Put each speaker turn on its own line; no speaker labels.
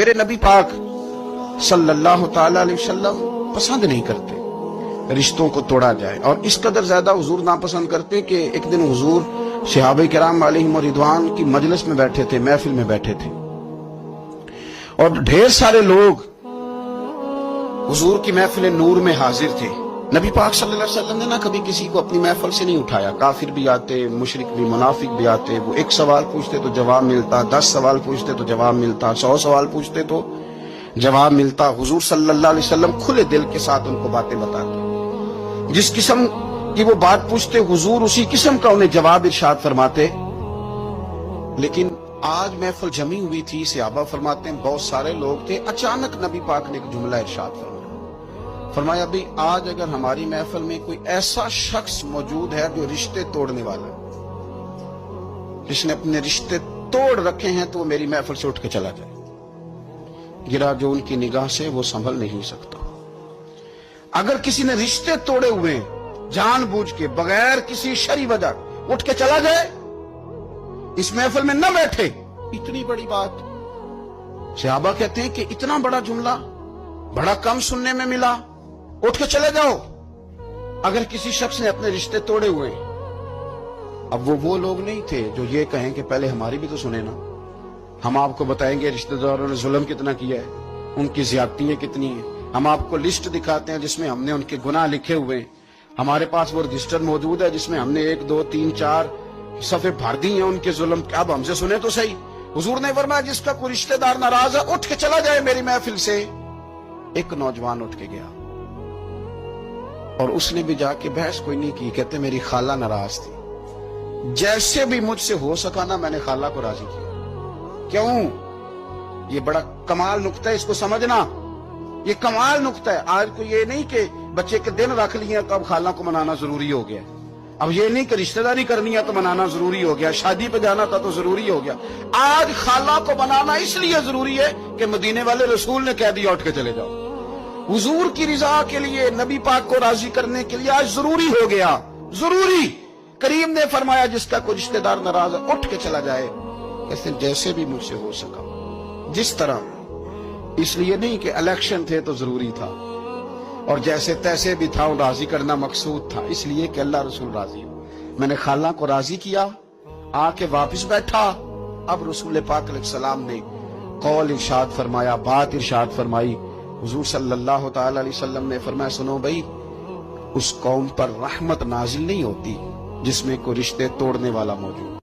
میرے نبی پاک صلی اللہ تعالی علیہ وسلم پسند نہیں کرتے رشتوں کو توڑا جائے، اور اس قدر زیادہ حضور ناپسند کرتے کہ ایک دن حضور صحابہ کرام علیہم رضوان کی مجلس میں بیٹھے تھے، محفل میں بیٹھے تھے، اور ڈھیر سارے لوگ حضور کی محفل نور میں حاضر تھے۔ نبی پاک صلی اللہ علیہ وسلم نے نہ کبھی کسی کو اپنی محفل سے نہیں اٹھایا، کافر بھی آتے، مشرک بھی، منافق بھی آتے، وہ ایک سوال پوچھتے تو جواب ملتا، 10 سوال پوچھتے تو جواب ملتا، 100 سوال پوچھتے تو جواب ملتا۔ حضور صلی اللہ علیہ وسلم کھلے دل کے ساتھ ان کو باتیں بتاتے، جس قسم کی وہ بات پوچھتے حضور اسی قسم کا انہیں جواب ارشاد فرماتے۔ لیکن آج محفل جمی ہوئی تھی، صحابہ فرماتے ہیں بہت سارے لوگ تھے، اچانک نبی پاک نے ایک جملہ ارشاد فرمایا بھئی آج اگر ہماری محفل میں کوئی ایسا شخص موجود ہے جو رشتے توڑنے والا ہے، جس نے اپنے رشتے توڑ رکھے ہیں، تو وہ میری محفل سے اٹھ کے چلا جائے۔ گرا جو ان کی نگاہ سے وہ سنبھل نہیں سکتا۔ اگر کسی نے رشتے توڑے ہوئے جان بوجھ کے بغیر کسی شرعی وجہ اٹھ کے چلا جائے، اس محفل میں نہ بیٹھے، اتنی بڑی بات۔ صحابہ کہتے ہیں کہ اتنا بڑا جملہ بڑا کم سننے میں ملا، اٹھ کے چلے جاؤ اگر کسی شخص نے اپنے رشتے توڑے ہوئے۔ اب وہ لوگ نہیں تھے جو یہ کہیں کہ پہلے ہماری بھی تو سنیں نا، ہم آپ کو بتائیں گے رشتہ داروں نے ظلم کتنا کیا ہے، ان کی زیادتیاں کتنی ہیں، ہم آپ کو لسٹ دکھاتے ہیں جس میں ہم نے ان کے گناہ لکھے ہوئے ہیں، ہمارے پاس وہ رجسٹر موجود ہے جس میں ہم نے 1 2 3 4 صفحے بھر دی ہیں ان کے ظلم کے۔ اب ہم سے سنیں تو صحیح۔ حضور نے فرمایا جس کا کوئی رشتہ دار ناراض ہے اٹھ کے چلا جائے میری محفل سے۔ ایک نوجوان اٹھ کے گیا اور اس نے بھی جا کے بحث کوئی نہیں کی، کہتے میری خالہ ناراض تھی، جیسے بھی مجھ سے ہو سکا نا میں نے خالہ کو راضی کیا۔ کیوں؟ یہ بڑا کمال نقطہ ہے، اس کو سمجھنا، یہ کمال نقطہ ہے۔ آج کو یہ نہیں کہ بچے کے دن رکھ لیے تو اب خالہ کو منانا ضروری ہو گیا، اب یہ نہیں کہ رشتہ داری کرنی ہے تو منانا ضروری ہو گیا، شادی پہ جانا تھا تو ضروری ہو گیا۔ آج خالہ کو منانا اس لیے ضروری ہے کہ مدینے والے رسول نے کہہ دیا اٹھ کے چلے جاؤ۔ حضور کی رضا کے لیے، نبی پاک کو راضی کرنے کے لیے آج ضروری ہو گیا، ضروری۔ کریم نے فرمایا جس کا کوئی رشتہ دار ناراض ہے اٹھ کے چلا جائے، جیسے بھی مجھ سے ہو سکا، جس طرح۔ اس لیے نہیں کہ الیکشن تھے تو ضروری تھا، اور جیسے تیسے بھی تھا راضی کرنا مقصود تھا، اس لیے کہ اللہ رسول راضی ہو۔ میں نے خالہ کو راضی کیا، آ کے واپس بیٹھا۔ اب رسول پاک علیہ السلام نے قول ارشاد فرمایا، بات ارشاد فرمائی۔ حضور صلی اللہ تعالی علیہ وسلم نے فرمایا سنو بھائی، اس قوم پر رحمت نازل نہیں ہوتی جس میں کوئی رشتے توڑنے والا موجود۔